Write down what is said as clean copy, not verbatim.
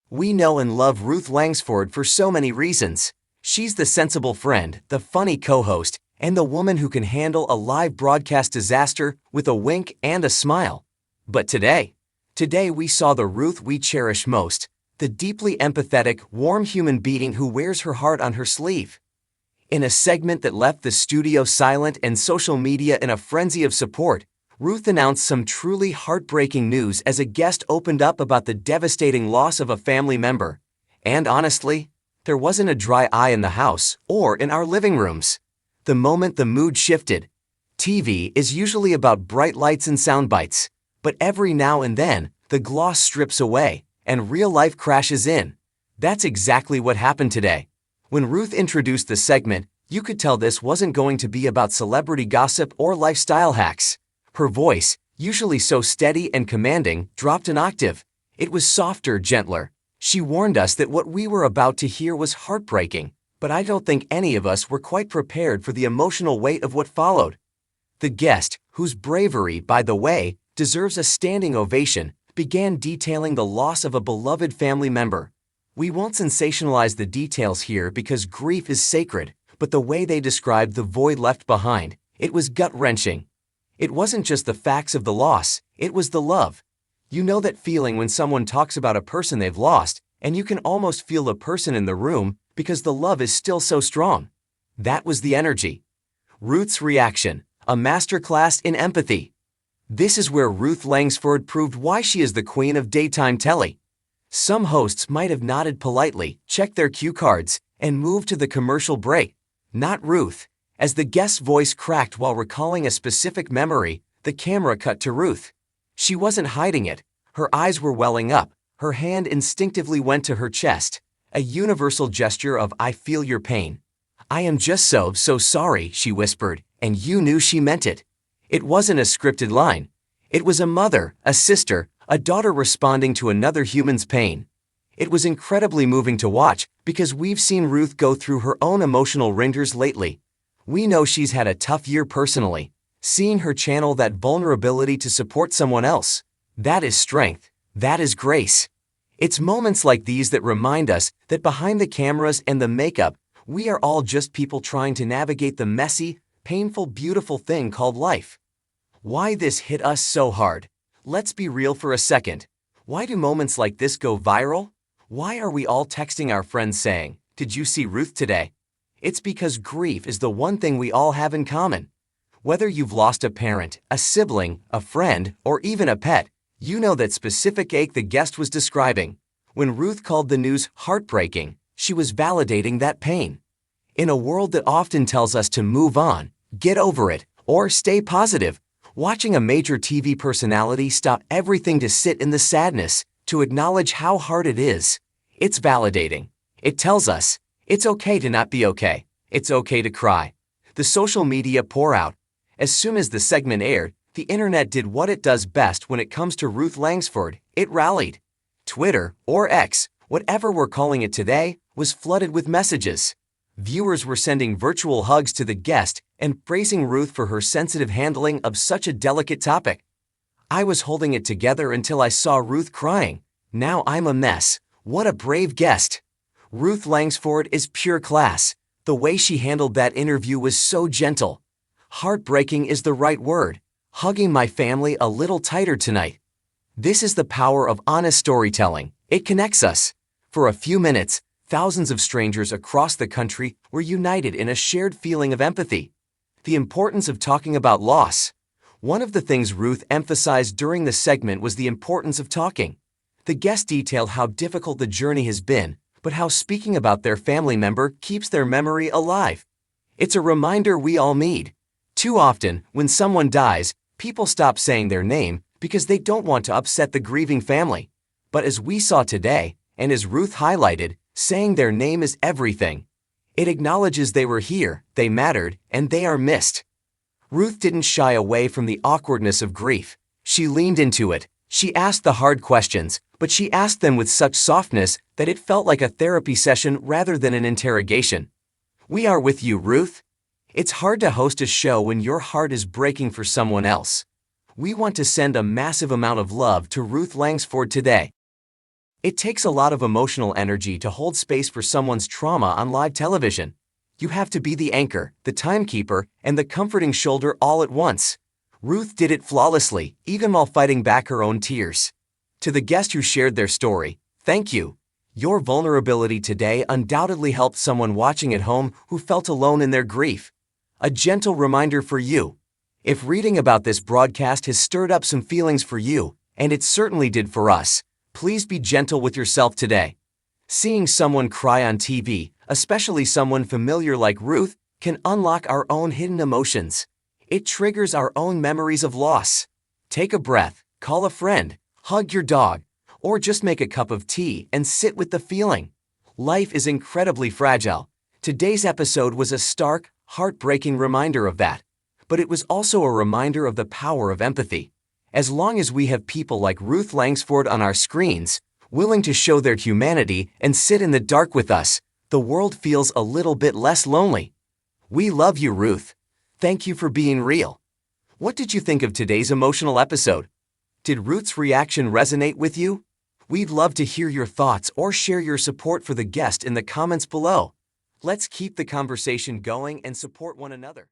We know and love Ruth Langsford for so many reasons. She's the sensible friend, the funny co-host, and the woman who can handle a live broadcast disaster with a wink and a smile. But today we saw the Ruth we cherish most, the deeply empathetic, warm human being who wears her heart on her sleeve. In a segment that left the studio silent and social media in a frenzy of support, Ruth announced some truly heartbreaking news as a guest opened up about the devastating loss of a family member. And honestly, there wasn't a dry eye in the house or in our living rooms. The moment the mood shifted. TV is usually about bright lights and sound bites, but every now and then, the gloss strips away and real life crashes in. That's exactly what happened today. When Ruth introduced the segment, you could tell this wasn't going to be about celebrity gossip or lifestyle hacks. Her voice, usually so steady and commanding, dropped an octave. It was softer, gentler. She warned us that what we were about to hear was heartbreaking, but I don't think any of us were quite prepared for the emotional weight of what followed. The guest, whose bravery, by the way, deserves a standing ovation, began detailing the loss of a beloved family member. We won't sensationalize the details here because grief is sacred, but the way they described the void left behind, it was gut-wrenching. It wasn't just the facts of the loss, it was the love. You know that feeling when someone talks about a person they've lost, and you can almost feel the person in the room because the love is still so strong. That was the energy. Ruth's reaction, a masterclass in empathy. This is where Ruth Langsford proved why she is the queen of daytime telly. Some hosts might have nodded politely, checked their cue cards, and moved to the commercial break. Not Ruth. As the guest's voice cracked while recalling a specific memory, the camera cut to Ruth. She wasn't hiding it. Her eyes were welling up. Her hand instinctively went to her chest. A universal gesture of "I feel your pain." "I am just so sorry," she whispered, and you knew she meant it. It wasn't a scripted line. It was a mother, a sister, a daughter responding to another human's pain. It was incredibly moving to watch because we've seen Ruth go through her own emotional ringers lately. We know she's had a tough year personally. Seeing her channel that vulnerability to support someone else, that is strength. That is grace. It's moments like these that remind us that behind the cameras and the makeup, we are all just people trying to navigate the messy, painful, beautiful thing called life. Why this hit us so hard? Let's be real for a second. Why do moments like this go viral? Why are we all texting our friends saying, "Did you see Ruth today?" It's because grief is the one thing we all have in common. Whether you've lost a parent, a sibling, a friend, or even a pet, you know that specific ache the guest was describing. When Ruth called the news heartbreaking, she was validating that pain. In a world that often tells us to move on, get over it, or stay positive, watching a major TV personality stop everything to sit in the sadness, to acknowledge how hard it is, it's validating. It tells us, it's okay to not be okay. It's okay to cry. The social media pour out. As soon as the segment aired, the internet did what it does best when it comes to Ruth Langsford. It rallied. Twitter, or X, whatever we're calling it today, was flooded with messages. Viewers were sending virtual hugs to the guest and praising Ruth for her sensitive handling of such a delicate topic. I was holding it together until I saw Ruth crying. Now I'm a mess. What a brave guest. Ruth Langsford is pure class. The way she handled that interview was so gentle. Heartbreaking is the right word. Hugging my family a little tighter tonight. This is the power of honest storytelling. It connects us. For a few minutes, thousands of strangers across the country were united in a shared feeling of empathy. The importance of talking about loss. One of the things Ruth emphasized during the segment was the importance of talking. The guest detailed how difficult the journey has been, but how speaking about their family member keeps their memory alive. It's a reminder we all need. Too often, when someone dies, people stop saying their name because they don't want to upset the grieving family. But as we saw today, and as Ruth highlighted, saying their name is everything. It acknowledges they were here, they mattered, and they are missed. Ruth didn't shy away from the awkwardness of grief. She leaned into it. She asked the hard questions, but she asked them with such softness that it felt like a therapy session rather than an interrogation. "We are with you, Ruth." It's hard to host a show when your heart is breaking for someone else. We want to send a massive amount of love to Ruth Langsford today. It takes a lot of emotional energy to hold space for someone's trauma on live television. You have to be the anchor, the timekeeper, and the comforting shoulder all at once. Ruth did it flawlessly, even while fighting back her own tears. To the guest who shared their story, thank you. Your vulnerability today undoubtedly helped someone watching at home who felt alone in their grief. A gentle reminder for you. If reading about this broadcast has stirred up some feelings for you, and it certainly did for us, please be gentle with yourself today. Seeing someone cry on TV, especially someone familiar like Ruth, can unlock our own hidden emotions. It triggers our own memories of loss. Take a breath, call a friend, hug your dog, or just make a cup of tea and sit with the feeling. Life is incredibly fragile. Today's episode was a stark, heartbreaking reminder of that. But it was also a reminder of the power of empathy. As long as we have people like Ruth Langsford on our screens, willing to show their humanity and sit in the dark with us, the world feels a little bit less lonely. We love you, Ruth. Thank you for being real. What did you think of today's emotional episode? Did Ruth's reaction resonate with you? We'd love to hear your thoughts or share your support for the guest in the comments below. Let's keep the conversation going and support one another.